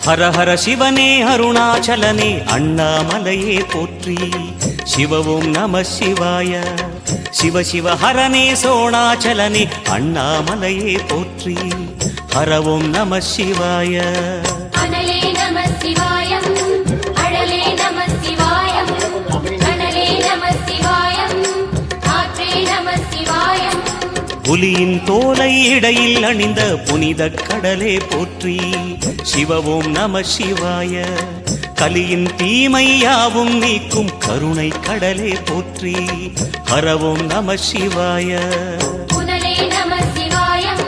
ஹர ஹர சிவனே அருணாச்சலனே அண்ணாமலையே போற்றி. சிவ ஓம் நம சிவாய. சிவ சிவ ஹரனே சோணாச்சலனே அண்ணாமலையே போற்றி. ஹர ஓம் நம சிவாய. அனலே நம சிவாயம், அழலே நம சிவாயம், கனலே நம சிவாயம், காற்றே நம சிவாயம். புலியின் தோலை இடையில் அணிந்த புனித கடலே போற்றி. சிவ ஓம் நம சிவாய. கலியின் தீமையாவும் நீக்கும் கருணை கடலே போற்றி. ஹர ஓம் நம சிவாய. புனலே நம சிவாயம்,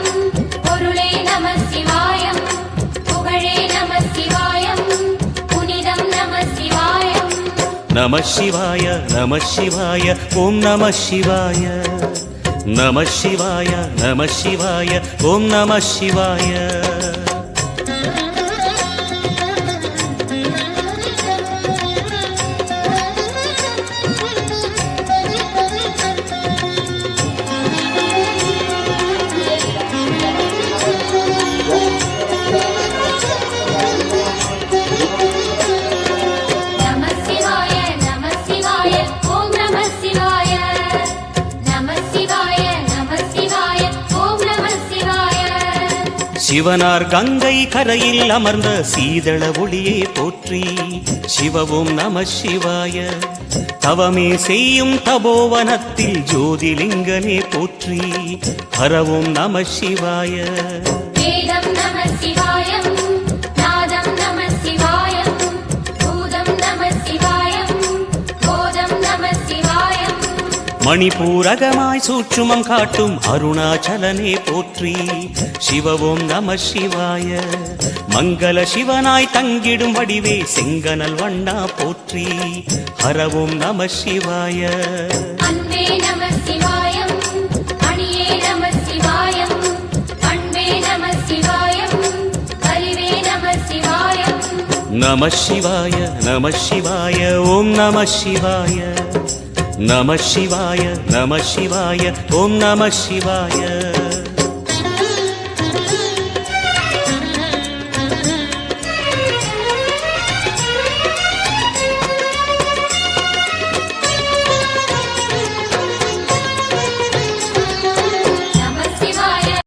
பொருளே நம சிவாயம், புகழே நம சிவாயம், புனிதம் நம சிவாயம். நம சிவாய நம சிவாய ஓம் நம சிவாய. நம சிவாய நம சிவாய ஓம் நம சிவாய. சிவனார் கங்கை கரையில் அமர்ந்த சீதள ஒளியே போற்றி. சிவ ஓம் நம சிவாய. தவமே செய்யும் தபோவனத்தில் ஜோதிலிங்கனே போற்றி. ஹர ஓம் நம சிவாய. வேதம் நம சிவாயம், நாதம் நம சிவாயம், பூதம் நம சிவாயம், போதம் நம சிவாயம். மணிபூரகமாய் சூட்சுமம் காட்டும் அருணாச்சலனே போற்றி. சிவ ஓம் நம சிவாய. மங்கள சிவனாய் தங்கிடும் வடிவே செங்கனல் வண்ணா போற்றி. ஹர ஓம் நம சிவாய. அன்பே நம சிவாயம், அணியே நம சிவாயம், அன்பே நம சிவாயம், அறிவே நம சிவாயம். நம சிவாய நம சிவாய ஓம் நம சிவாய. நம சிவாய நம சிவாய ஓம் நம சிவாய.